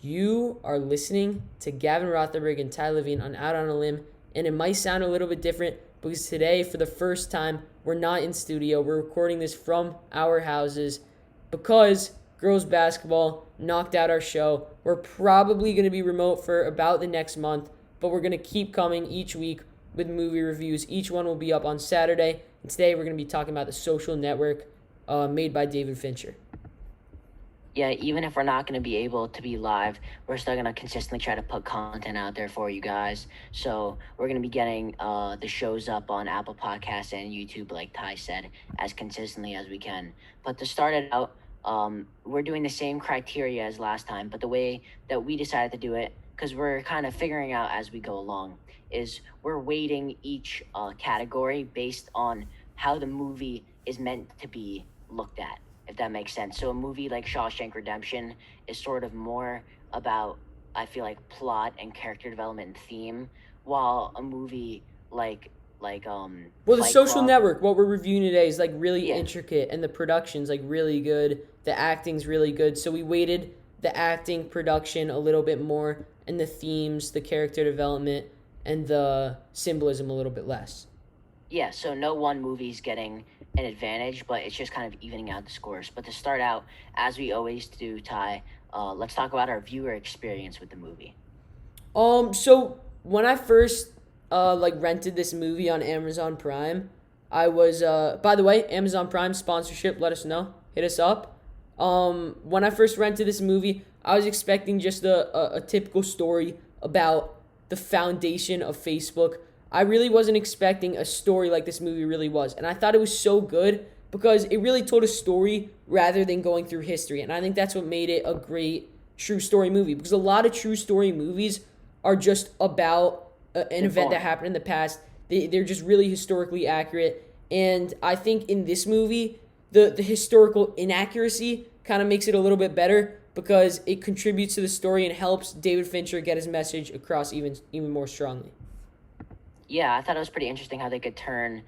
You are listening to Gavin Rothenberg and Ty Levine on Out on a Limb, and it might sound a little bit different because today, for the first time, we're not in studio. We're recording this from our houses because girls basketball knocked out our show. We're probably going to be remote for about the next month, but we're going to keep coming each week with movie reviews. Each one will be up on Saturday, and today we're going to be talking about The Social Network, made by David Fincher. Yeah, even if we're not going to be able to be live, we're still going to consistently try to put content out there for you guys. So we're going to be getting the shows up on Apple Podcasts and YouTube, like Ty said, as consistently as we can. But to start it out, we're doing the same criteria as last time, but the way that we decided to do it, because we're kind of figuring out as we go along, is we're weighting each category based on how the movie is meant to be looked at, if that makes sense. So a movie like Shawshank Redemption is sort of more about, I feel like, plot and character development and theme, while a movie like Well, The Fight Social Club, Network, what we're reviewing today, is like really yeah, intricate, and the production's like really good. The acting's really good. So we weighted the acting, production a little bit more, and the themes, the character development, and the symbolism a little bit less. yeah, so no one movie's getting an advantage, but it's just kind of evening out the scores. But to start out, as we always do, Ty, let's talk about our viewer experience with the movie. So when I first rented this movie on Amazon Prime, I was by the way, Amazon Prime sponsorship, let us know. Hit us up. When I first rented this movie, I was expecting just a typical story about the foundation of Facebook. I really wasn't expecting a story like this movie really was. And I thought it was so good because it really told a story rather than going through history. And I think that's what made it a great true story movie, because a lot of true story movies are just about an event that happened in the past. They're just really historically accurate. And I think in this movie, the historical inaccuracy kind of makes it a little bit better because it contributes to the story and helps David Fincher get his message across even more strongly. Yeah, I thought it was pretty interesting how they could turn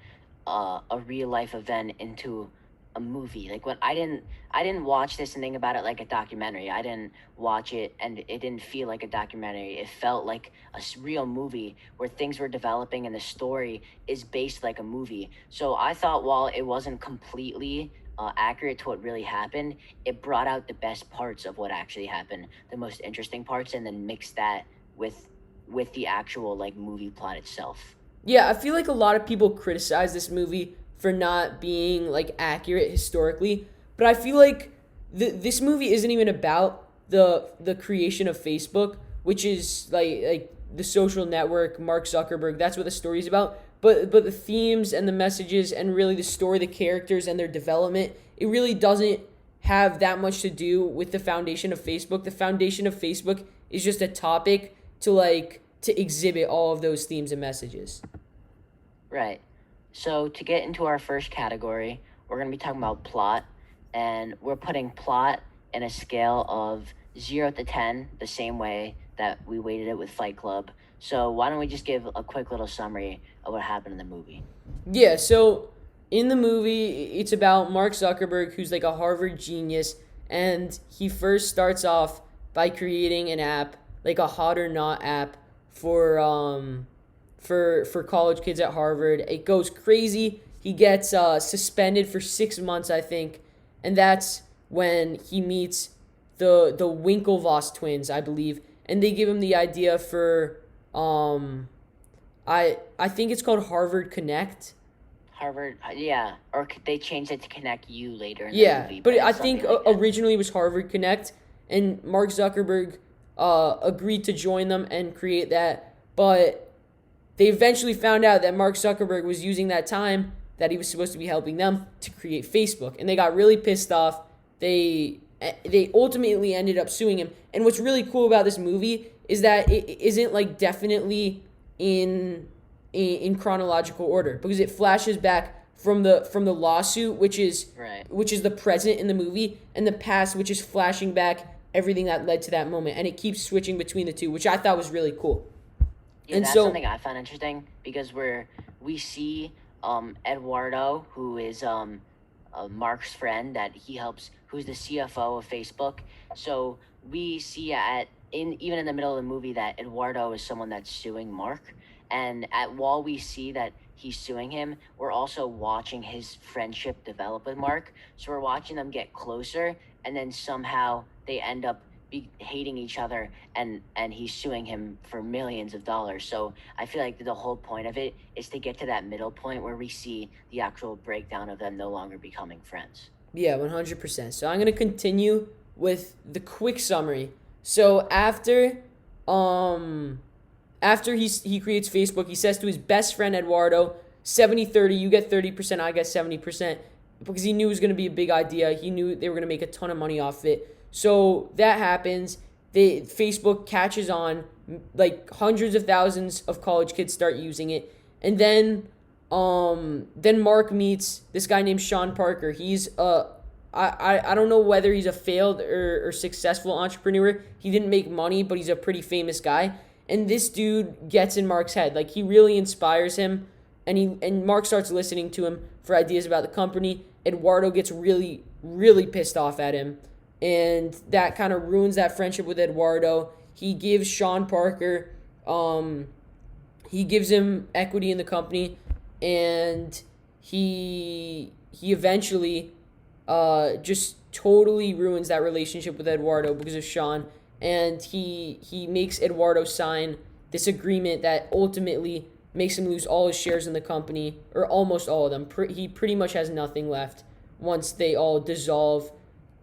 a real life event into a movie. Like when I didn't watch this and think about it like a documentary. I didn't watch it and it didn't feel like a documentary. It felt like a real movie where things were developing and the story is based like a movie. So I thought while it wasn't completely accurate to what really happened, it brought out the best parts of what actually happened, the most interesting parts, and then mixed that with the actual like movie plot itself. Yeah, I feel like a lot of people criticize this movie for not being like accurate historically, but I feel like this movie isn't even about the creation of Facebook, which is like the social network, Mark Zuckerberg. That's what the story is about. But the themes and the messages and really the story, the characters and their development, it really doesn't have that much to do with the foundation of Facebook. The foundation of Facebook is just a topic to exhibit all of those themes and messages. Right. So to get into our first category, we're going to be talking about plot, and we're putting plot in a scale of 0 to 10, the same way that we weighted it with Fight Club. So why don't we just give a quick little summary of what happened in the movie? Yeah, so in the movie, it's about Mark Zuckerberg, who's like a Harvard genius, and he first starts off by creating an app, like a hot or not app for for college kids at Harvard. It goes crazy. He gets suspended for 6 months, I think, and that's when he meets the Winklevoss twins, I believe, and they give him the idea for I think it's called Harvard Connect. Harvard, yeah, or they changed it to Connect You later in the Yeah, movie, but but I it's think something like that. originally it was Harvard Connect, and Mark Zuckerberg agreed to join them and create that. But they eventually found out that Mark Zuckerberg was using that time that he was supposed to be helping them to create Facebook, and they got really pissed off. They ultimately ended up suing him. And what's really cool about this movie is that it isn't like definitely in chronological order, because it flashes back from the lawsuit, Right. which is the present in the movie, and the past, which is flashing back everything that led to that moment, and it keeps switching between the two, which I thought was really cool. Yeah, And that's so, something I found interesting because we see Eduardo, who is Mark's friend that he helps, who's the CFO of Facebook. So we see at in even in the middle of the movie that Eduardo is someone that's suing Mark, and at while we see that he's suing him, we're also watching his friendship develop with Mark. So we're watching them get closer, and then somehow they end up hating each other, and he's suing him for millions of dollars. So I feel like the whole point of it is to get to that middle point where we see the actual breakdown of them no longer becoming friends. Yeah, 100%. So I'm going to continue with the quick summary. So after he creates Facebook, he says to his best friend Eduardo, 70-30, you get 30%, I get 70%, because he knew it was going to be a big idea. He knew they were going to make a ton of money off it. So that happens. Facebook catches on, like hundreds of thousands of college kids start using it. And then Mark meets this guy named Sean Parker. He's I don't know whether he's a failed or successful entrepreneur. He didn't make money, but he's a pretty famous guy. And this dude gets in Mark's head. Like, he really inspires him, and Mark starts listening to him for ideas about the company. Eduardo gets really, really pissed off at him, and that kind of ruins that friendship with Eduardo. He gives Sean Parker, he gives him equity in the company, and he eventually just totally ruins that relationship with Eduardo because of Sean, and he makes Eduardo sign this agreement that ultimately makes him lose all his shares in the company, or almost all of them. He pretty much has nothing left once they all dissolve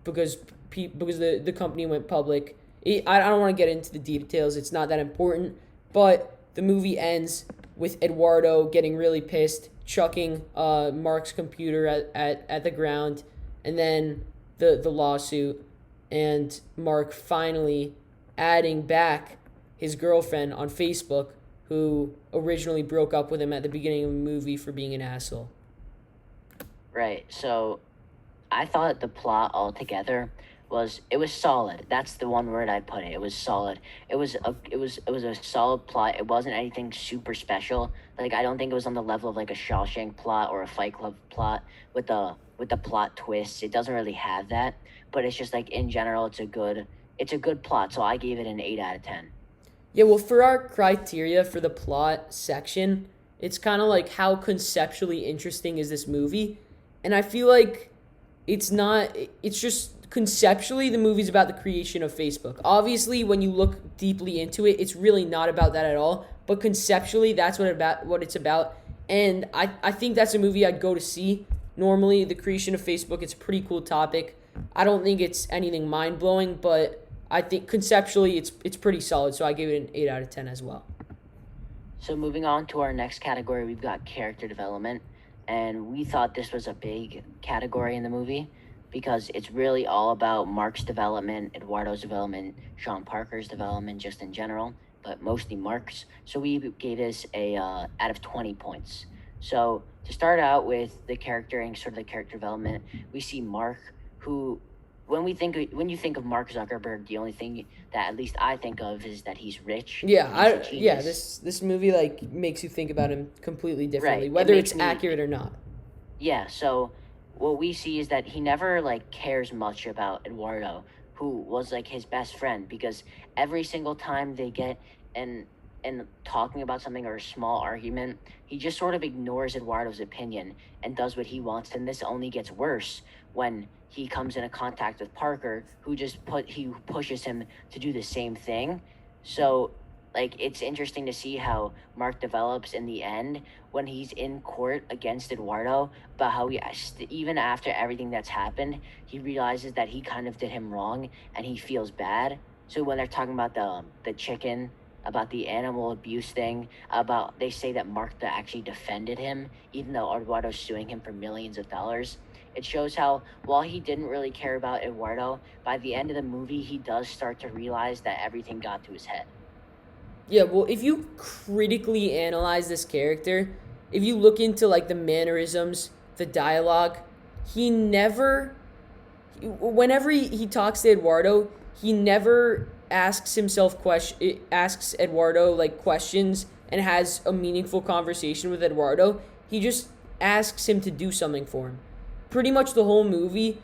because the company went public. I don't want to get into the details. It's not that important, but the movie ends with Eduardo getting really pissed, chucking Mark's computer at the ground, and then the lawsuit, and Mark finally adding back his girlfriend on Facebook, who originally broke up with him at the beginning of the movie for being an asshole. Right. So I thought the plot altogether it was solid. That's the one word I'd put it. It was solid. It was a solid plot. It wasn't anything super special. Like, I don't think it was on the level of like a Shawshank plot or a Fight Club plot with the plot twists. It doesn't really have that. But it's just like, in general, it's a good plot. So I gave it an 8 out of 10. Yeah, well, for our criteria for the plot section, it's kind of like, how conceptually interesting is this movie? And I feel like it's not, it's just conceptually the movie's about the creation of Facebook. Obviously, when you look deeply into it, it's really not about that at all. But conceptually, that's what it's about. And I think that's a movie I'd go to see. Normally, the creation of Facebook, it's a pretty cool topic. I don't think it's anything mind-blowing, but I think conceptually it's pretty solid. So I gave it an 8 out of 10 as well. So moving on to our next category, we've got character development. And we thought this was a big category in the movie because it's really all about Mark's development, Eduardo's development, Sean Parker's development, just in general, but mostly Mark's. So we gave this a out of 20 points. So to start out with the character development, we see Mark, who when you think of Mark Zuckerberg, the only thing that at least I think of is that he's rich. This movie like makes you think about him completely differently, Right. whether it's accurate or not. Yeah, so what we see is that he never like cares much about Eduardo, who was like his best friend, because every single time they get and talking about something or a small argument, he just sort of ignores Eduardo's opinion and does what he wants. And this only gets worse when he comes into contact with Parker, who pushes him to do the same thing. So, like, it's interesting to see how Mark develops in the end when he's in court against Eduardo, about how even after everything that's happened, he realizes that he kind of did him wrong and he feels bad. So when they're talking about the chicken, about the animal abuse thing, they say that Mark actually defended him, even though Eduardo's suing him for millions of dollars. It shows how, while he didn't really care about Eduardo, by the end of the movie, he does start to realize that everything got to his head. Yeah, well, if you critically analyze this character, if you look into like the mannerisms, the dialogue, whenever he talks to Eduardo, he never asks Eduardo like questions and has a meaningful conversation with Eduardo. He just asks him to do something for him. Pretty much the whole movie,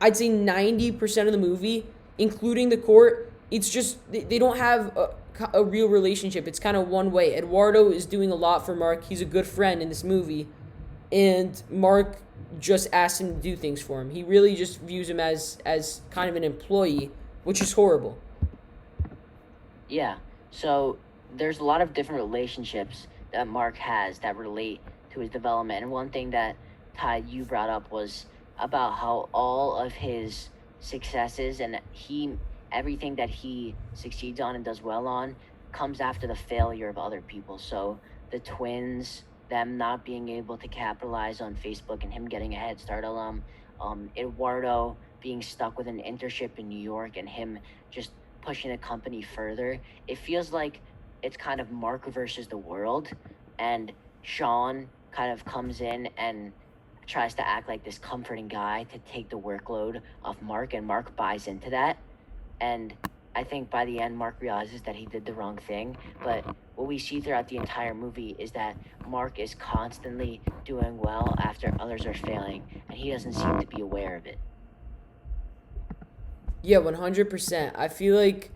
I'd say 90% of the movie, including the court, it's just they don't have a real relationship. It's kind of one way. Eduardo is doing a lot for Mark. He's a good friend in this movie, and Mark just asks him to do things for him. He really just views him as kind of an employee, which is horrible. Yeah. So there's a lot of different relationships that Mark has that relate to his development. And one thing that Ty you brought up was about how all of his successes and everything that he succeeds on and does well on comes after the failure of other people. So the twins, them not being able to capitalize on Facebook and him getting a head start on them, Eduardo being stuck with an internship in New York and him just pushing the company further. It feels like it's kind of Mark versus the world, and Sean kind of comes in and tries to act like this comforting guy to take the workload off Mark, and Mark buys into that. And I think by the end, Mark realizes that he did the wrong thing. But what we see throughout the entire movie is that Mark is constantly doing well after others are failing, and he doesn't seem to be aware of it. Yeah, 100%. I feel like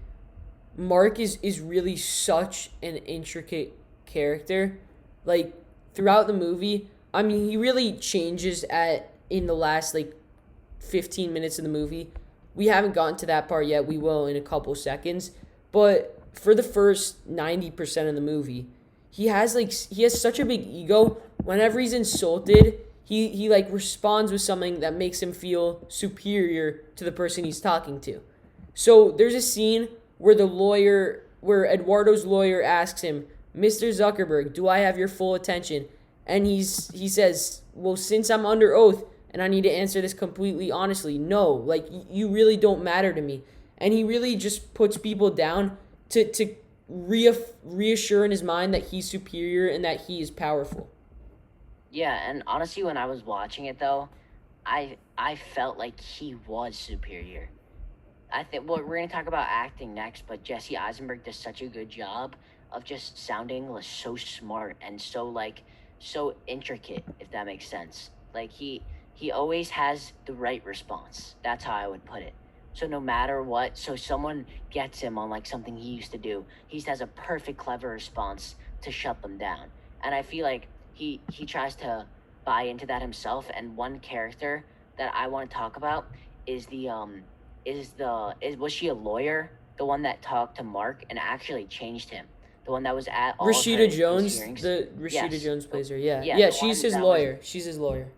Mark is really such an intricate character. Like throughout the movie, I mean, he really changes at in the last like 15 minutes of the movie. We haven't gotten to that part yet. We will in a couple seconds. But for the first 90% of the movie, he has such a big ego. Whenever he's insulted, he like responds with something that makes him feel superior to the person he's talking to. So there's a scene where Eduardo's lawyer asks him, "Mr. Zuckerberg, do I have your full attention?" And he says, "Well, since I'm under oath and I need to answer this completely honestly, no, like you really don't matter to me." And he really just puts people down to reassure in his mind that he's superior and that he is powerful. Yeah, and honestly, when I was watching it though, I felt like he was superior. I think well, we're gonna talk about acting next, but Jesse Eisenberg does such a good job of just sounding like so smart and so intricate, if that makes sense. Like he always has the right response. That's how I would put it. So no matter what, so someone gets him on like something he used to do, he has a perfect, clever response to shut them down. And I feel like he tries to buy into that himself. And one character that I want to talk about is was she a lawyer? The one that talked to Mark and actually changed him. The one that was at all of Rashida his Jones, hearings. the Rashida Yes. Jones plays her. Yeah, Yeah, yeah, the she's one his that was lawyer. She's his lawyer.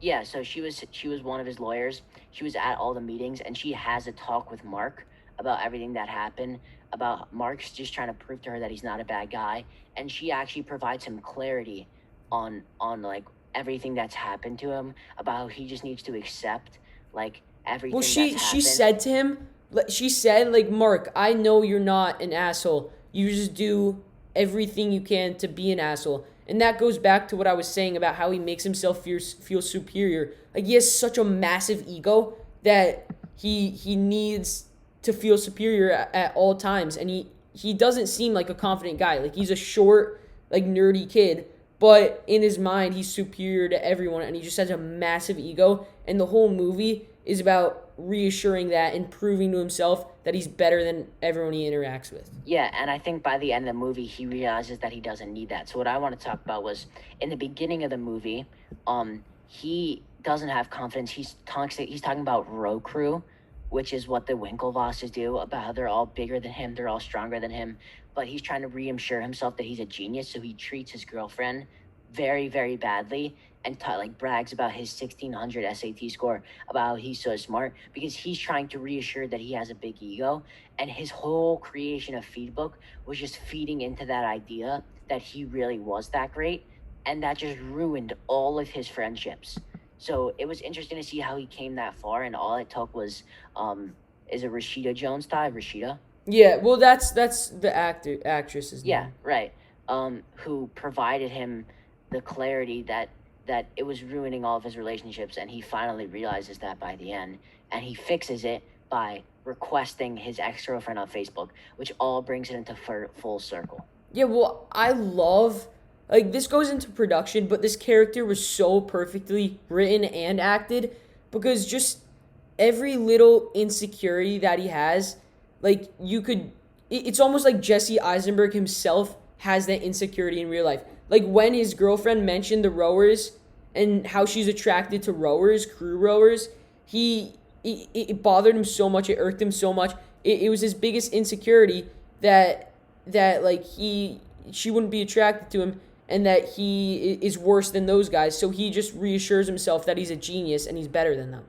yeah, so she was one of his lawyers. She was at all the meetings and she has a talk with Mark about everything that happened, about Mark's just trying to prove to her that he's not a bad guy, and she actually provides him clarity on like everything that's happened to him, about how he just needs to accept like Well, everything that's she happened. said to him, she said like, "Mark, I know you're not an asshole. You just do everything you can to be an asshole." And that goes back to what I was saying about how he makes himself feel superior. Like he has such a massive ego that he needs to feel superior at all times, and he doesn't seem like a confident guy. Like he's a short, like nerdy kid, but in his mind he's superior to everyone, and he just has a massive ego. And the whole movie is about reassuring that and proving to himself that he's better than everyone he interacts with. Yeah, and I think by the end of the movie, he realizes that he doesn't need that. So what I want to talk about was in the beginning of the movie, he doesn't have confidence. He's talking about row crew, which is what the Winklevosses do, about how they're all bigger than him, they're all stronger than him. But he's trying to reassure himself that he's a genius, so he treats his girlfriend very, very badly and like brags about his 1600 SAT score, about how he's so smart because he's trying to reassure that he has a big ego. And his whole creation of Feedbook was just feeding into that idea that he really was that great, and that just ruined all of his friendships. So it was interesting to see how he came that far, and all it took was is it Rashida Jones Ty? Rashida? Yeah, well, that's the actress's Yeah, name. right. Who provided him the clarity that it was ruining all of his relationships, and he finally realizes that by the end, and he fixes it by requesting his ex-girlfriend on Facebook, which all brings it into full circle. Yeah, well, I love like this goes into production, but this character was so perfectly written and acted because just every little insecurity that he has, like you could it's almost like Jesse Eisenberg himself has that insecurity in real life. Like when his girlfriend mentioned the rowers and how she's attracted to rowers, crew rowers, it bothered him so much, it irked him so much. It was his biggest insecurity that like she wouldn't be attracted to him and that he is worse than those guys. So he just reassures himself that he's a genius and he's better than them.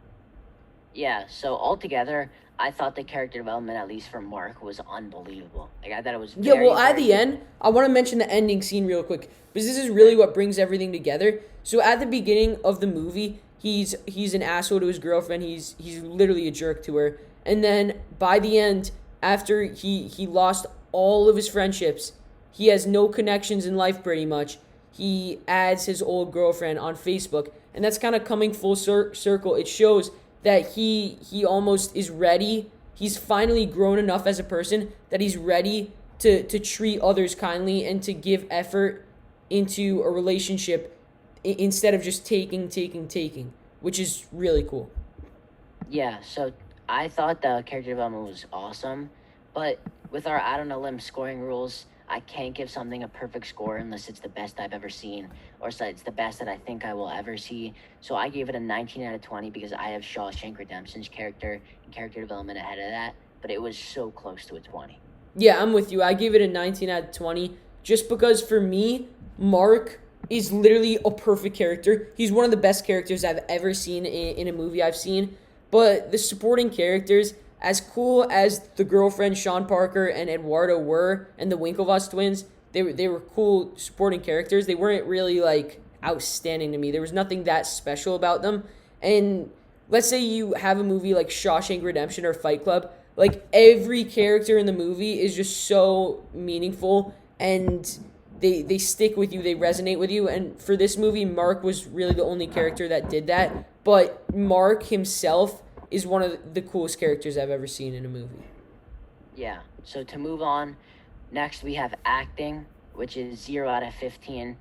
Yeah, so altogether, I thought the character development, at least for Mark, was unbelievable. Like, I thought it was Yeah, very, well, at very the good. end, I want to mention the ending scene real quick because this is really what brings everything together. So at the beginning of the movie, he's an asshole to his girlfriend. He's literally a jerk to her. And then by the end, after he lost all of his friendships, he has no connections in life pretty much. He adds his old girlfriend on Facebook, and that's kind of coming full circle. It shows that he almost is ready. He's finally grown enough as a person that he's ready to treat others kindly and to give effort into a relationship instead of just taking, which is really cool. Yeah, so I thought the character development was awesome, but with our out on a limb scoring rules, I can't give something a perfect score unless it's the best I've ever seen, or so it's the best that I think I will ever see. So I gave it a 19 out of 20 because I have Shawshank Redemption's character and character development ahead of that, but it was so close to a 20. Yeah, I'm with you. I give it a 19 out of 20 just because for me, Mark is literally a perfect character. He's one of the best characters I've ever seen in a movie I've seen. But the supporting characters, as cool as the girlfriend Sean Parker and Eduardo were, and the Winklevoss twins, they were cool supporting characters. They weren't really like outstanding to me. There was nothing that special about them. And let's say you have a movie like Shawshank Redemption or Fight Club, like every character in the movie is just so meaningful and they stick with you, they resonate with you. And for this movie, Mark was really the only character that did that. But Mark himself is one of the coolest characters I've ever seen in a movie. Yeah, so to move on, next we have acting, which is 0 out of 15.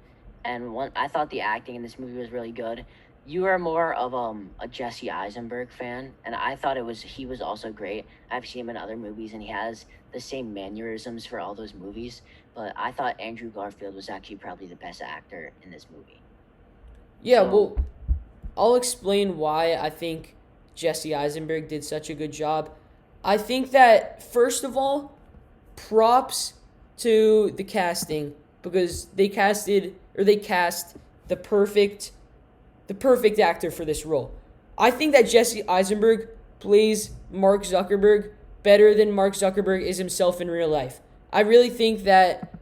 And I thought the acting in this movie was really good. You are more of a Jesse Eisenberg fan, and I thought he was also great. I've seen him in other movies, and he has the same mannerisms for all those movies. But I thought Andrew Garfield was actually probably the best actor in this movie. Yeah, So well, I'll explain why I think Jesse Eisenberg did such a good job. I think that, first of all, props to the casting because they cast the perfect actor for this role. I think that Jesse Eisenberg plays Mark Zuckerberg better than Mark Zuckerberg is himself in real life. I really think that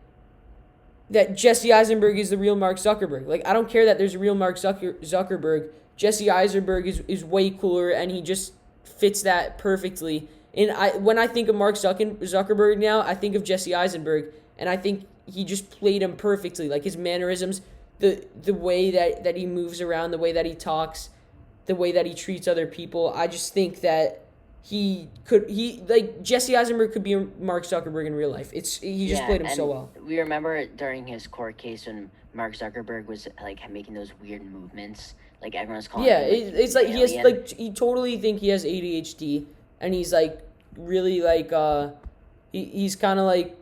Jesse Eisenberg is the real Mark Zuckerberg. Like I don't care that there's a real Mark Zuckerberg. Jesse Eisenberg is way cooler and he just fits that perfectly. And when I think of Mark Zuckerberg now, I think of Jesse Eisenberg and I think he just played him perfectly. Like his mannerisms, the way that he moves around, the way that he talks, the way that he treats other people. I just think that Jesse Eisenberg could be Mark Zuckerberg in real life. He just yeah, played him so and well. we remember during his court case when Mark Zuckerberg was like making those weird movements, like everyone was calling Yeah, him like it's like he has alien. like he totally think he has ADHD and he's like really like he's kind of like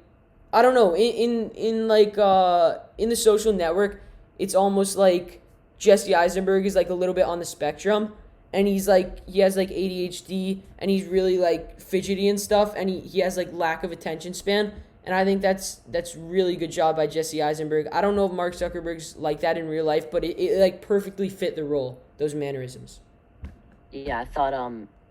I don't know in the Social Network it's almost like Jesse Eisenberg is like a little bit on the spectrum and he has like ADHD and he's really like fidgety and stuff and he has like lack of attention span and I think that's really good job by Jesse Eisenberg. I don't know if Mark Zuckerberg's like that in real life, but it like perfectly fit the role, those mannerisms. Yeah, I thought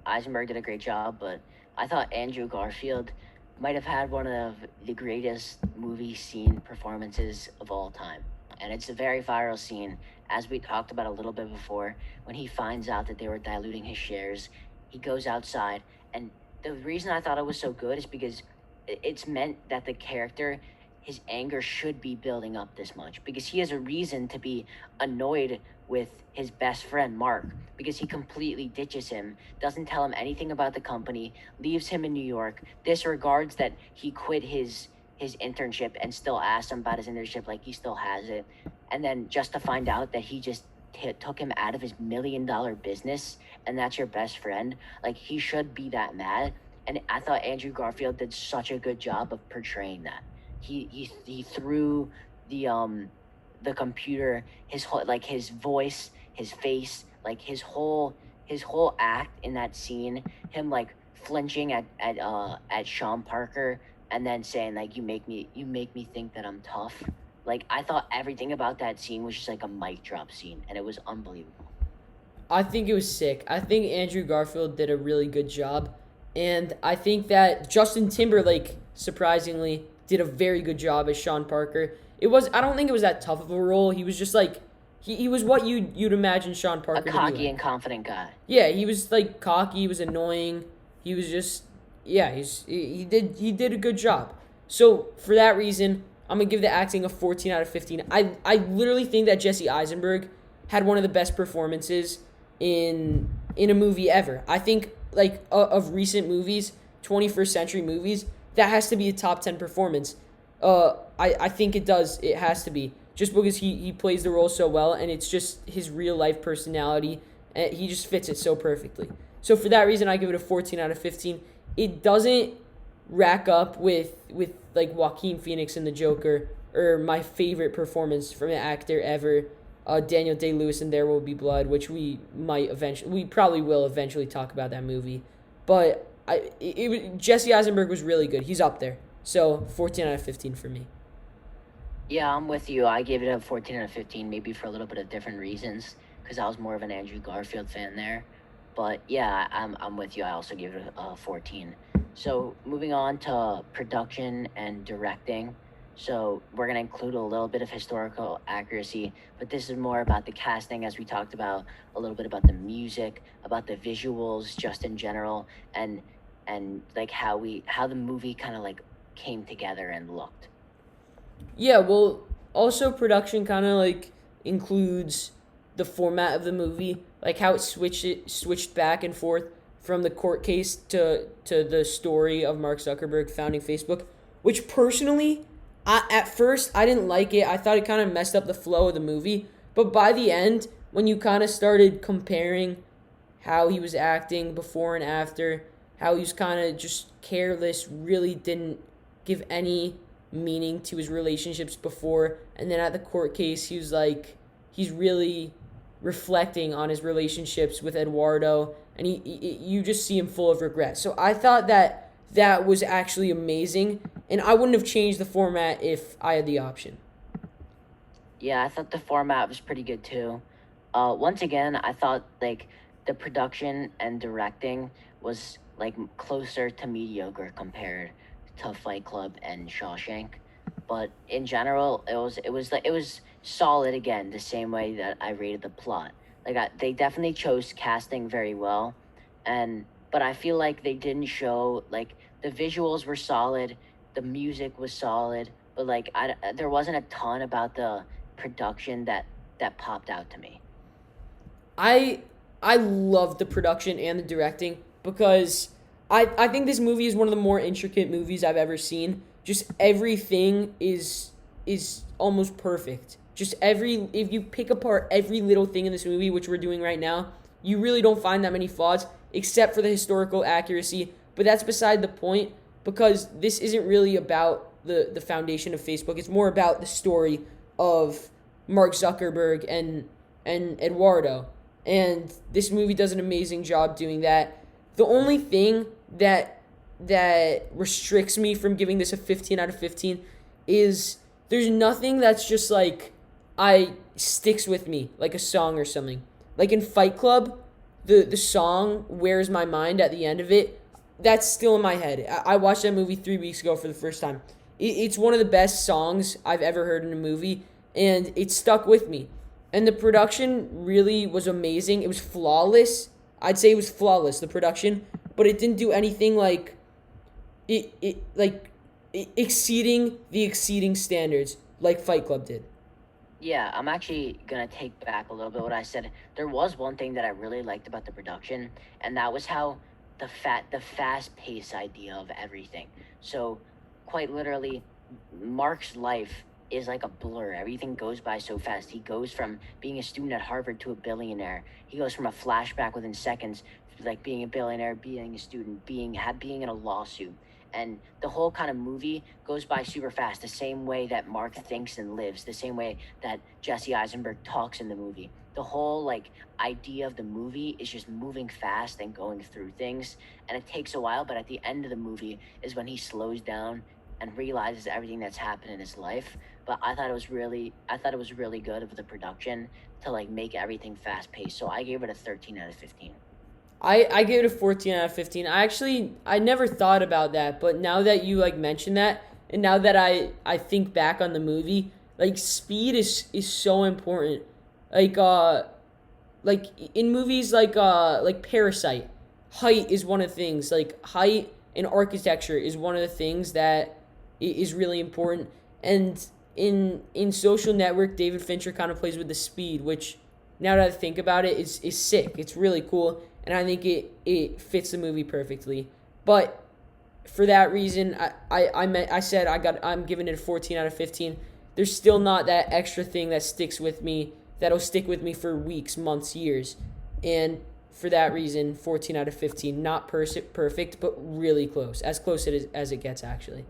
Eisenberg did a great job, but I thought Andrew Garfield might have had one of the greatest movie scene performances of all time. And it's a very viral scene, as we talked about a little bit before, when he finds out that they were diluting his shares. He goes outside, and the reason I thought it was so good is because it's meant that the character, his anger should be building up this much because he has a reason to be annoyed with his best friend Mark because he completely ditches him, doesn't tell him anything about the company, leaves him in New York, disregards that he quit his internship and still asks him about his internship like he still has it, and then just to find out that he just took him out of his $1 million business and that's your best friend, like he should be that mad. and I thought Andrew Garfield did such a good job of portraying that. He threw the um the computer, his whole, like his voice, his face, like his whole act in that scene, him like flinching at Sean Parker, and then saying like, you make me think that I'm tough. Like, I thought everything about that scene was just like a mic drop scene, and it was unbelievable. I think it was sick. I think Andrew Garfield did a really good job. And I think that Justin Timberlake, surprisingly, did a very good job as Sean Parker. I don't think it was that tough of a role. He was just like, he was what you'd imagine Sean A Parker to be cocky like. and confident guy. Yeah, he was like cocky, he was annoying. He was just, yeah, he did a good job. So for that reason, I'm gonna give the acting a 14 out of 15. I literally think that Jesse Eisenberg had one of the best performances in a movie ever. I think like of recent movies, 21st century movies, that has to be a top 10 performance. I think it does. It has to be just because he plays the role so well, and it's just his real life personality. And he just fits it so perfectly. So for that reason, I give it a 14 out of 15. It doesn't rack up with like Joaquin Phoenix in the Joker, or my favorite performance from an actor ever, Daniel Day Lewis in There Will Be Blood, which we probably will eventually talk about that movie. But Jesse Eisenberg was really good. He's up there. So 14 out of 15 for me. Yeah, I'm with you. I gave it a 14 out of 15, maybe for a little bit of different reasons, because I was more of an Andrew Garfield fan there. But yeah, I'm with you. I also gave it a 14. So moving on to production and directing. So we're gonna include a little bit of historical accuracy, but this is more about the casting, as we talked about a little bit about the music, about the visuals, just in general, and like how the movie kind of like came together and looked. Yeah, well, also production kind of like includes the format of the movie, like how it switched back and forth from the court case to the story of Mark Zuckerberg founding Facebook, which personally, at first I didn't like it. I thought it kind of messed up the flow of the movie, but by the end, when you kind of started comparing how he was acting before and after, how he was kind of just careless, really didn't give any meaning to his relationships before, and then at the court case, he was like, he's really reflecting on his relationships with Eduardo, and you just see him full of regret. So I thought that that was actually amazing, and I wouldn't have changed the format if I had the option. Yeah, I thought the format was pretty good too. Once again, I thought like the production and directing was like closer to mediocre compared to Fight Club and Shawshank. But in general, it was solid again, the same way that I rated the plot. They definitely chose casting very well, and but I feel like they didn't show like the visuals were solid, the music was solid, but like there wasn't a ton about the production that popped out to me. I I love the production and the directing because I think this movie is one of the more intricate movies I've ever seen. Just everything is almost perfect. Just every if you pick apart every little thing in this movie, which we're doing right now, you really don't find that many flaws except for the historical accuracy. But that's beside the point because this isn't really about the foundation of Facebook. It's more about the story of Mark Zuckerberg and Eduardo. And this movie does an amazing job doing that. The only thing that restricts me from giving this a 15 out of 15 is there's nothing that's just like I sticks with me like a song or something. Like in Fight Club, the song "Where's My Mind" at the end of it, that's still in my head. I watched that movie 3 weeks ago for the first time. It's one of the best songs I've ever heard in a movie, and it stuck with me. And the production really was amazing. It was flawless. I'd say it was flawless, the production, but it didn't do anything like exceeding the exceeding standards like Fight Club did. Yeah, I'm actually gonna take back a little bit what I said. There was one thing that I really liked about the production, and that was how the fast pace idea of everything. So, quite literally, Mark's life is like a blur. Everything goes by so fast. He goes from being a student at Harvard to a billionaire. He goes from a flashback within seconds, like being a billionaire, being a student, being in a lawsuit. And the whole kind of movie goes by super fast, the same way that Mark thinks and lives, the same way that Jesse Eisenberg talks in the movie. The whole like idea of the movie is just moving fast and going through things, and it takes a while, but at the end of the movie is when he slows down and realizes everything that's happened in his life. But I thought it was really good of the production to like make everything fast paced. So I gave it a 13 out of 15. I gave it a 14 out of 15. I never thought about that, but now that you like mention that, and now that I think back on the movie, like speed is so important. Like like in movies like Parasite, height is one of the things. Like height and architecture is one of the things that is really important. And in Social Network, David Fincher kind of plays with the speed, which now that I think about it is sick. It's really cool, and I think it fits the movie perfectly. But for that reason, I said I'm giving it a 14 out of 15. There's still not that extra thing that sticks with me, that'll stick with me for weeks, months, years. And for that reason, 14 out of 15. Not perfect, but really close. As close as it gets, actually.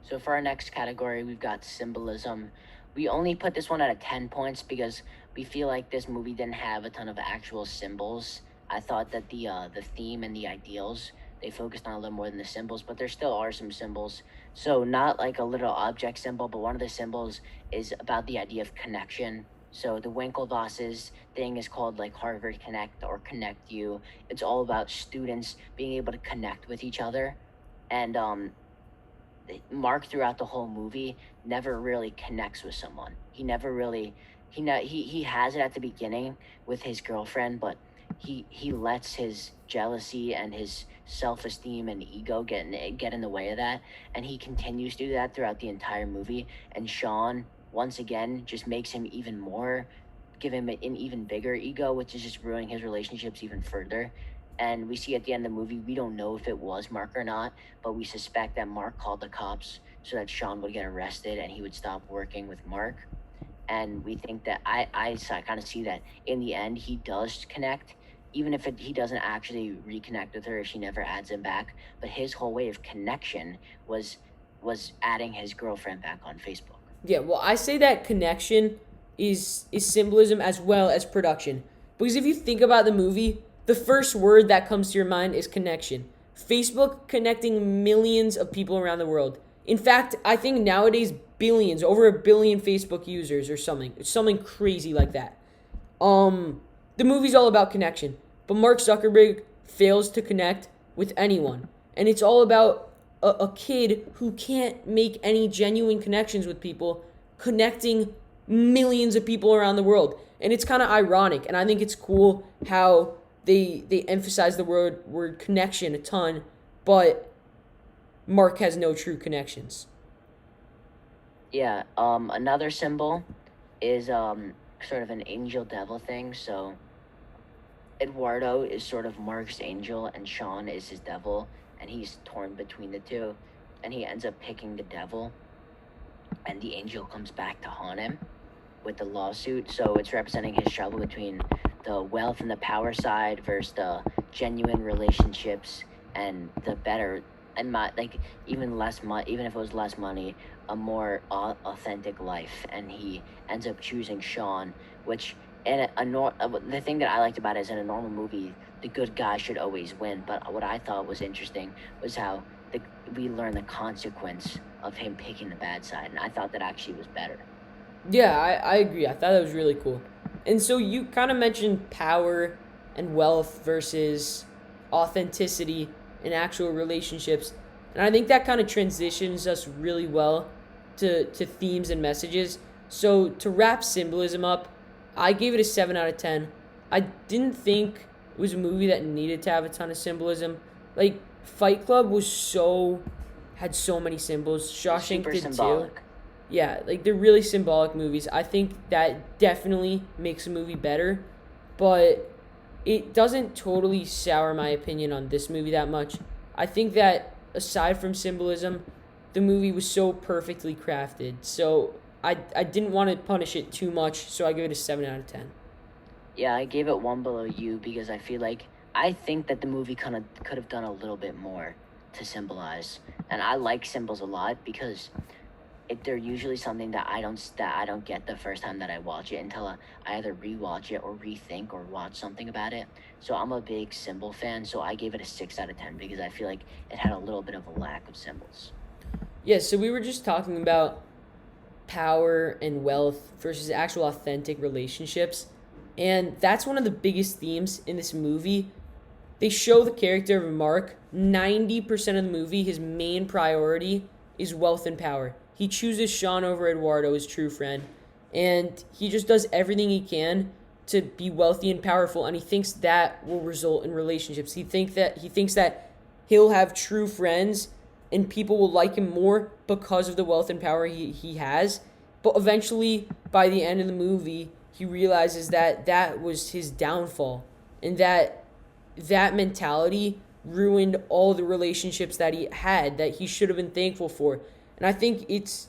So for our next category, we've got symbolism. We only put this one at a 10 points because we feel like this movie didn't have a ton of actual symbols. I thought that the theme and the ideals, they focused on a little more than the symbols, but there still are some symbols. So not like a literal object symbol, but one of the symbols is about the idea of connection. So the Winklevosses thing is called like Harvard Connect or Connect You. It's all about students being able to connect with each other. And Mark throughout the whole movie never really connects with someone. He never really he has it at the beginning with his girlfriend, but he lets his jealousy and his self-esteem and ego get in the way of that, and he continues to do that throughout the entire movie. And Sean once again just makes him even more, give him an even bigger ego, which is just ruining his relationships even further. And we see at the end of the movie, we don't know if it was Mark or not, but we suspect that Mark called the cops so that Sean would get arrested and he would stop working with Mark. And we think that I kind of see that in the end he does connect, even if he doesn't actually reconnect with her if she never adds him back. But his whole way of connection was adding his girlfriend back on Facebook. Yeah, well, I say that connection is symbolism as well as production. Because if you think about the movie, the first word that comes to your mind is connection. Facebook connecting millions of people around the world. In fact, I think nowadays billions, over a billion Facebook users or something. It's something crazy like that. The movie's all about connection, but Mark Zuckerberg fails to connect with anyone. And it's all about a kid who can't make any genuine connections with people, connecting millions of people around the world. And it's kind of ironic, and I think it's cool how they emphasize the word connection a ton, but Mark has no true connections. Yeah, another symbol is sort of an angel devil thing. So Eduardo is sort of Mark's angel and Sean is his devil, and he's torn between the two, and he ends up picking the devil, and the angel comes back to haunt him with the lawsuit. So it's representing his struggle between the wealth and the power side versus the genuine relationships and the better and like even less money, even if it was less money, a more authentic life. And he ends up choosing Sean, which the thing that I liked about it is in a normal movie, the good guy should always win. But what I thought was interesting was how we learn the consequence of him picking the bad side, and I thought that actually was better. Yeah, I agree. I thought that was really cool. And so you kind of mentioned power and wealth versus authenticity in actual relationships. And I think that kind of transitions us really well to themes and messages. So to wrap symbolism up, I gave it a 7 out of 10. I didn't think it was a movie that needed to have a ton of symbolism. Like, Fight Club had so many symbols. Shawshank Super did symbolic. too. Yeah, like they're really symbolic movies. I think that definitely makes a movie better, but it doesn't totally sour my opinion on this movie that much. I think that aside from symbolism, the movie was so perfectly crafted. So I didn't want to punish it too much, so I give it a 7 out of 10. Yeah, I gave it one below you because I feel like I think that the movie kind of could have done a little bit more to symbolize, and I like symbols a lot because they're usually something that I don't get the first time that I watch it until I either rewatch it or rethink or watch something about it. So I'm a big symbol fan. So I gave it a 6 out of 10 because I feel like it had a little bit of a lack of symbols. Yeah, so we were just talking about power and wealth versus actual authentic relationships. And that's one of the biggest themes in this movie. They show the character of Mark. 90% of the movie, his main priority is wealth and power. He chooses Sean over Eduardo, his true friend. And he just does everything he can to be wealthy and powerful. And he thinks that will result in relationships. He thinks that he'll have true friends and people will like him more because of the wealth and power he has. But eventually, by the end of the movie, he realizes that that was his downfall, and that mentality ruined all the relationships that he had that he should have been thankful for. And I think it's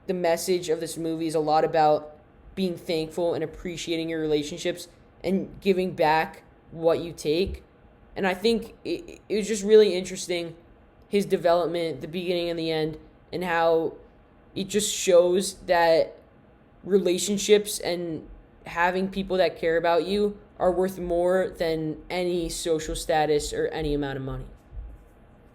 the message of this movie is a lot about being thankful and appreciating your relationships and giving back what you take. And I think it was just really interesting, his development, the beginning and the end, and how it just shows that relationships and having people that care about you are worth more than any social status or any amount of money.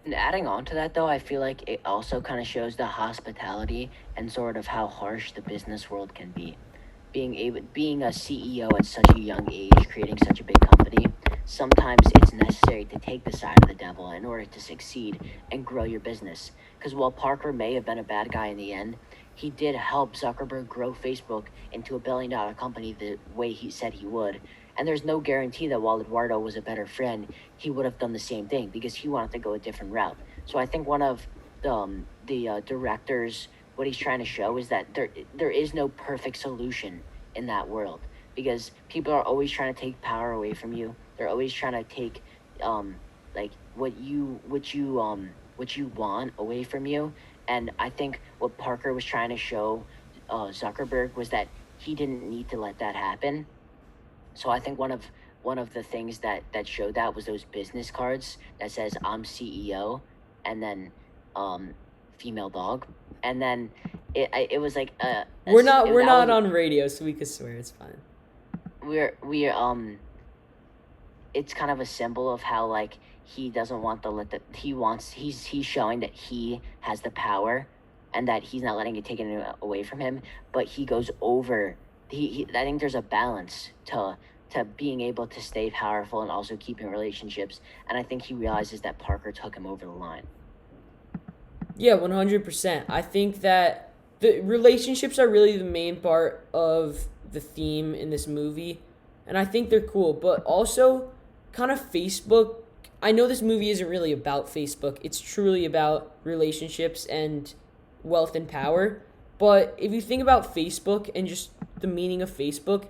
And adding on to that, though, I feel like it also kind of shows the hospitality and sort of how harsh the business world can be. Being a CEO at such a young age, creating such a big company, sometimes it's necessary to take the side of the devil in order to succeed and grow your business. Because while Parker may have been a bad guy in the end, he did help Zuckerberg grow Facebook into a $1 billion company the way he said he would. And there's no guarantee that while Eduardo was a better friend, he would have done the same thing because he wanted to go a different route. So I think one of the directors, what he's trying to show is that there is no perfect solution in that world because people are always trying to take power away from you. They're always trying to take like what you want away from you. And I think what Parker was trying to show Zuckerberg was that he didn't need to let that happen. So I think one of the things that showed that was those business cards that says I'm CEO, and then female dog, and then it was like We're that not was on radio, so we could swear it's fine. we're it's kind of a symbol of how like he doesn't want to let the he wants he's showing that he has the power and that he's not letting it taken away from him, but he goes over he I think there's a balance to being able to stay powerful and also keeping relationships, and I think he realizes that Parker took him over the line. Yeah, 100%. I think that the relationships are really the main part of the theme in this movie, and I think they're cool. But also, kind of Facebook. I know this movie isn't really about Facebook, it's truly about relationships and wealth and power. But if you think about Facebook and just the meaning of Facebook,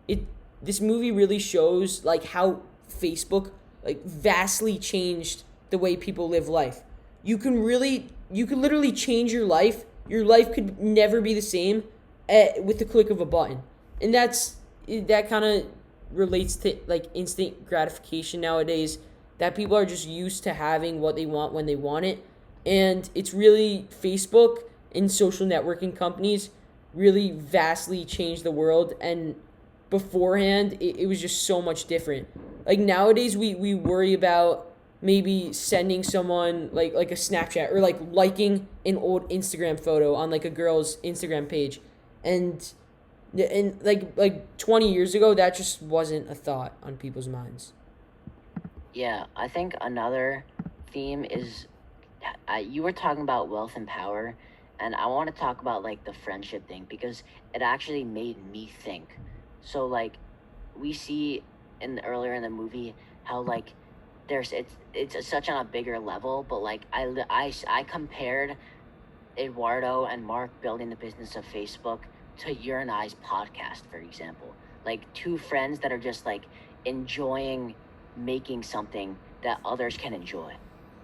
it this movie really shows like how Facebook like vastly changed the way people live life. You could literally change your life. Your life could never be the same with the click of a button. And that kind of relates to like instant gratification nowadays, that people are just used to having what they want when they want it. And it's really Facebook and social networking companies really vastly changed the world. And beforehand, it was just so much different. Like nowadays, we worry about maybe sending someone like a Snapchat or like liking an old Instagram photo on like a girl's Instagram page, and like 20 years ago that just wasn't a thought on people's minds. Yeah, I think another theme is you were talking about wealth and power, and I want to talk about like the friendship thing because it actually made me think. So like we see in earlier in the movie how like there's it's such on a bigger level, but like I compared Eduardo and Mark building the business of Facebook to your and I's podcast, for example. Like two friends that are just like enjoying making something that others can enjoy.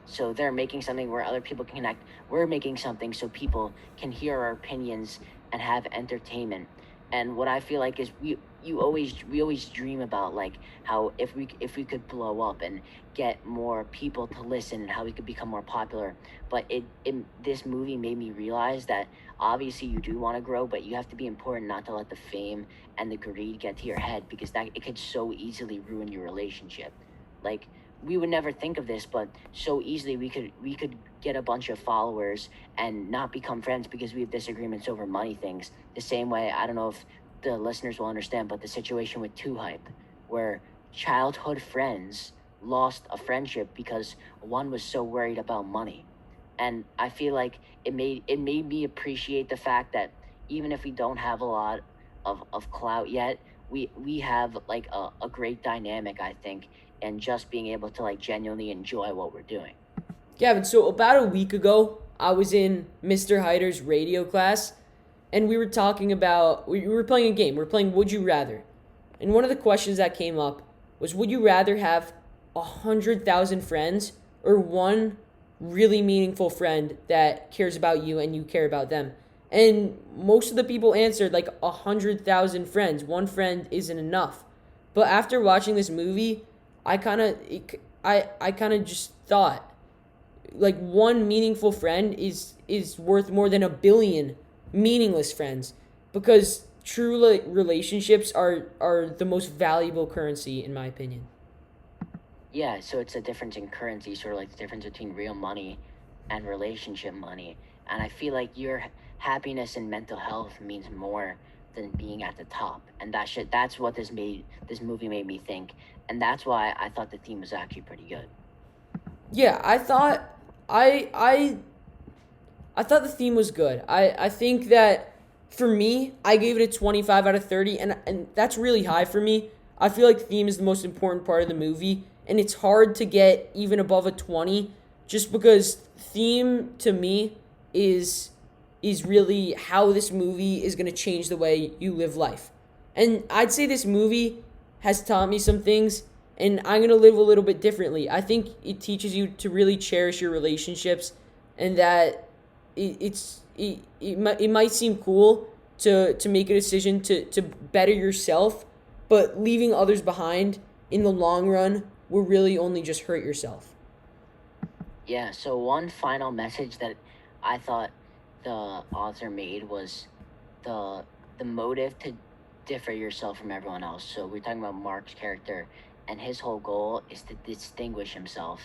So they're making something where other people can connect. We're making something so people can hear our opinions and have entertainment. And what I feel like is we always dream about like how if we could blow up and get more people to listen and how we could become more popular. But it this movie made me realize that obviously you do want to grow, but you have to be important not to let the fame and the greed get to your head, because that it could so easily ruin your relationship. Like, we would never think of this, but so easily we could get a bunch of followers and not become friends because we have disagreements over money things. The same way, I don't know if the listeners will understand, but the situation with Two Hype, where childhood friends lost a friendship because one was so worried about money. And I feel like it made me appreciate the fact that even if we don't have a lot of clout yet, we have like a great dynamic, I think, and just being able to like genuinely enjoy what we're doing. Gavin, so about a week ago, I was in Mr. Hyder's radio class, and we were talking about, we were playing a game. We were playing Would You Rather. And one of the questions that came up was, would you rather have 100,000 friends or one really meaningful friend that cares about you and you care about them? And most of the people answered like 100,000 friends. One friend isn't enough. But after watching this movie, I kind of I kind of just thought like one meaningful friend is worth more than a billion meaningless friends, because true like relationships are the most valuable currency in my opinion. Yeah, so it's a difference in currency, sort of like the difference between real money and relationship money. And I feel like your happiness and mental health means more than being at the top. And that's what this movie made me think. And that's why I thought the theme was actually pretty good. Yeah, I I thought the theme was good. I think that for me, I gave it a 25 out of 30, and that's really high for me. I feel like theme is the most important part of the movie, and it's hard to get even above a 20 just because theme to me is is really how this movie is going to change the way you live life. And I'd say this movie has taught me some things, and I'm going to live a little bit differently. I think it teaches you to really cherish your relationships, and that it might seem cool to make a decision to better yourself, but leaving others behind in the long run will really only just hurt yourself. Yeah, so one final message that I thought the author made was the the motive to differ yourself from everyone else. So we're talking about Mark's character, and his whole goal is to distinguish himself.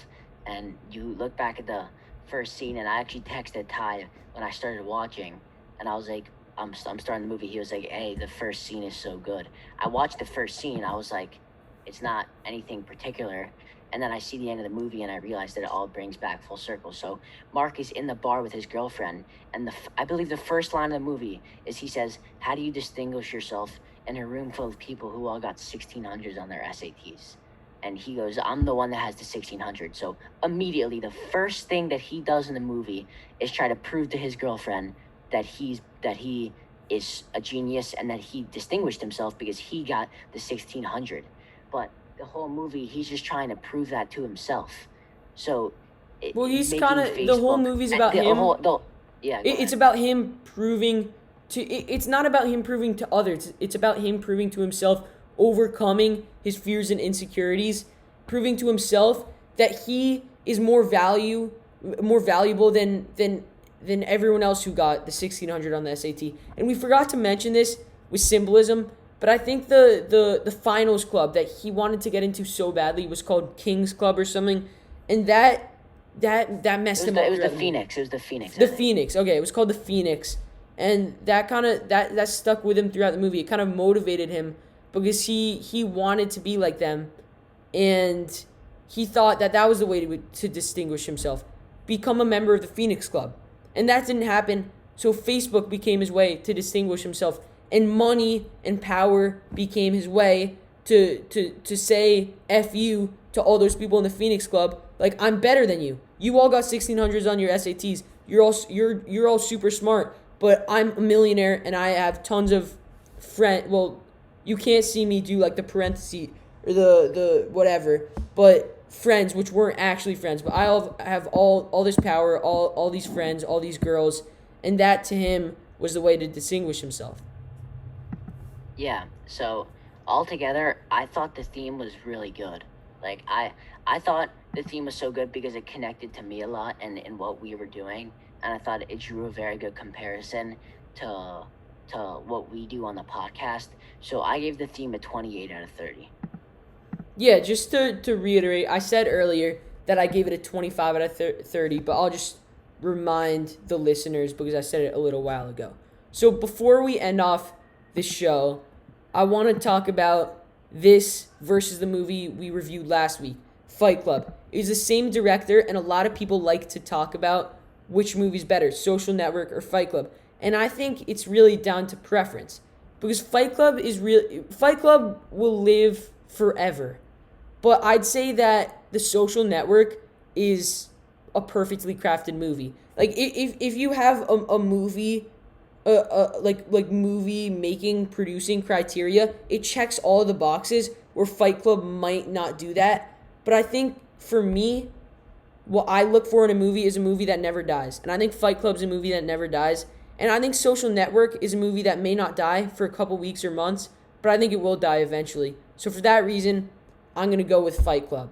And you look back at the first scene, and I actually texted Ty when I started watching, and I was like, I'm starting the movie. He was like, "Hey, the first scene is so good." I watched the first scene. I was like, it's not anything particular. And then I see the end of the movie and I realize that it all brings back full circle. So Mark is in the bar with his girlfriend, and I believe the first line of the movie is he says, "How do you distinguish yourself in a room full of people who all got 1600s on their SATs?" And he goes, "I'm the one that has the 1600." So immediately, the first thing that he does in the movie is try to prove to his girlfriend that he is a genius and that he distinguished himself because he got the 1600. But the whole movie, he's just trying to prove that to himself. So, Well, he's making kind of the whole Facebook, movie's about him. yeah, go It's ahead. about him proving to. It's not about him proving to others. It's about him proving to himself, overcoming his fears and insecurities, proving to himself that he is more valuable than everyone else who got the 1600 on the SAT. And we forgot to mention this with symbolism, but I think the finals club that he wanted to get into so badly was called King's Club or something, and that It messed was him up the throughout the movie. Phoenix. It was the Phoenix, I The think. Phoenix. Okay, it was called the Phoenix, and that kind of that stuck with him throughout the movie. It kind of motivated him because he wanted to be like them, and he thought that that was the way to distinguish himself, become a member of the Phoenix Club, and that didn't happen. So Facebook became his way to distinguish himself, and money and power became his way to say "f you" to all those people in the Phoenix Club. Like, I'm better than you. You all got 1600s on your SATs. You're all super smart, but I'm a millionaire and I have tons of friend. Well, you can't see me do like the parenthesis or the whatever, but friends, which weren't actually friends, but I have all this power, all these friends, all these girls, and that to him was the way to distinguish himself. Yeah. So altogether, I thought the theme was really good. Like I thought the theme was so good because it connected to me a lot and in what we were doing, and I thought it drew a very good comparison to to what we do on the podcast. So I gave the theme a 28 out of 30. Yeah, just to reiterate, I said earlier that I gave it a 25 out of 30, but I'll just remind the listeners because I said it a little while ago. So before we end off this show, I want to talk about this versus the movie we reviewed last week, Fight Club. It is the same director, and a lot of people like to talk about which movie's better, Social Network or Fight Club. And I think it's really down to preference because Fight Club will live forever. But I'd say that The Social Network is a perfectly crafted movie. Like if you have a movie, like movie making producing criteria, it checks all of the boxes. Where Fight Club might not do that. But I think for me, what I look for in a movie is a movie that never dies, and I think Fight Club's a movie that never dies. And I think Social Network is a movie that may not die for a couple weeks or months, but I think it will die eventually. So for that reason, I'm going to go with Fight Club.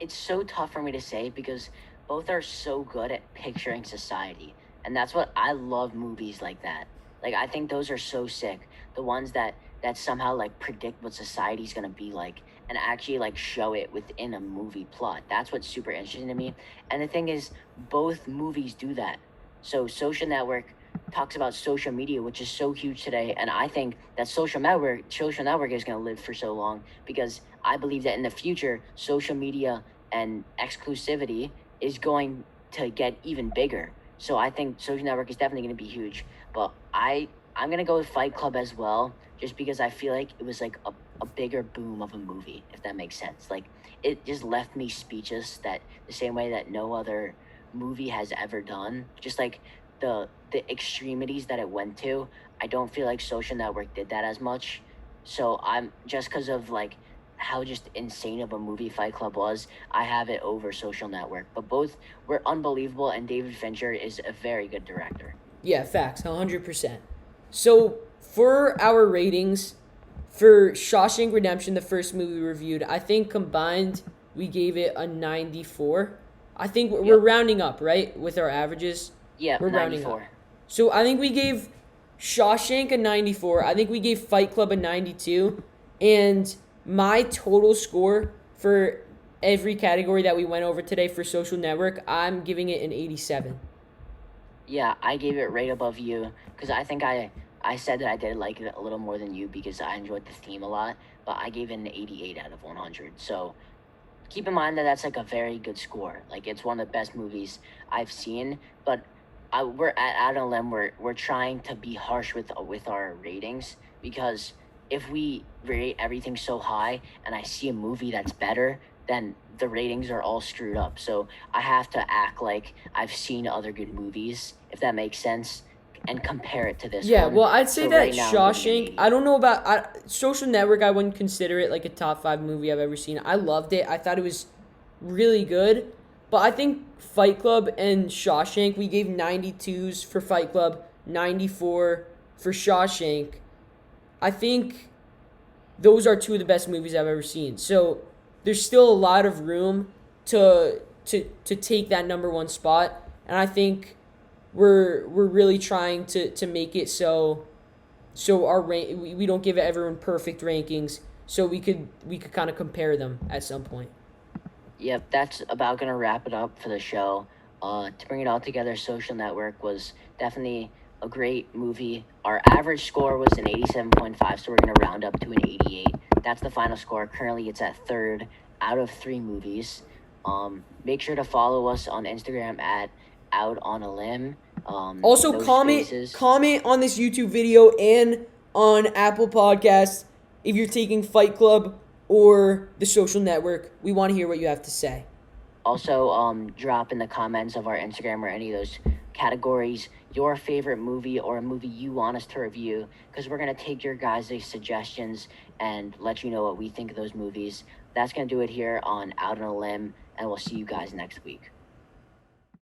It's so tough for me to say because both are so good at picturing society. And that's what I love movies like that. Like I think those are so sick. The ones that somehow like predict what society's going to be like and actually like show it within a movie plot. That's what's super interesting to me. And the thing is both movies do that. So Social Network talks about social media, which is so huge today, and I think that social network is going to live for so long because I believe that in the future, social media and exclusivity is going to get even bigger. So I think social network is definitely going to be huge. But I'm going to go with Fight Club as well, just because I feel like it was like a bigger boom of a movie, if that makes sense. Like it just left me speechless that the same way that no other movie has ever done. Just like the extremities that it went to, I don't feel like Social Network did that as much. So I'm just because of like how just insane of a movie Fight Club was, I have it over Social Network. But both were unbelievable, and David Fincher is a very good director. Yeah, facts, 100%. So for our ratings, for Shawshank Redemption, the first movie we reviewed, I think combined we gave it a 94. I think we're rounding up, right, with our averages? Yeah, We're rounding 94. up. So I think we gave Shawshank a 94. I think we gave Fight Club a 92. And my total score for every category that we went over today for Social Network, I'm giving it an 87. Yeah, I gave it right above you because I think I said that I did like it a little more than you because I enjoyed the theme a lot, but I gave it an 88 out of 100. So keep in mind that that's like a very good score. Like it's one of the best movies I've seen, but we're at a limb. We're trying to be harsh with our ratings because if we rate everything so high and I see a movie that's better, then the ratings are all screwed up. So I have to act like I've seen other good movies, if that makes sense, and compare it to this Yeah, one. well, I'd say So that right now, I'm giving it an Shawshank, 80. I don't know about Social Network, I wouldn't consider it like a top 5 movie I've ever seen. I loved it. I thought it was really good. But I think Fight Club and Shawshank, we gave 92s for Fight Club, 94 for Shawshank. I think those are two of the best movies I've ever seen. So there's still a lot of room to take that number one spot, and I think we're really trying to make it so our we don't give everyone perfect rankings, so we could kind of compare them at some point. Yep, that's about gonna wrap it up for the show. To bring it all together, Social Network was definitely a great movie. Our average score was an 87.5, so we're gonna round up to an 88. That's the final score. Currently, it's at third out of 3 movies. Make sure to follow us on Instagram at Out on a Limb. Also, No comment spaces. comment on this YouTube video and on Apple Podcasts if you're taking Fight Club or The Social Network. We want to hear what you have to say. Also, drop in the comments of our Instagram or any of those categories your favorite movie or a movie you want us to review, because we're going to take your guys' suggestions and let you know what we think of those movies. That's going to do it here on Out on a Limb, and we'll see you guys next week.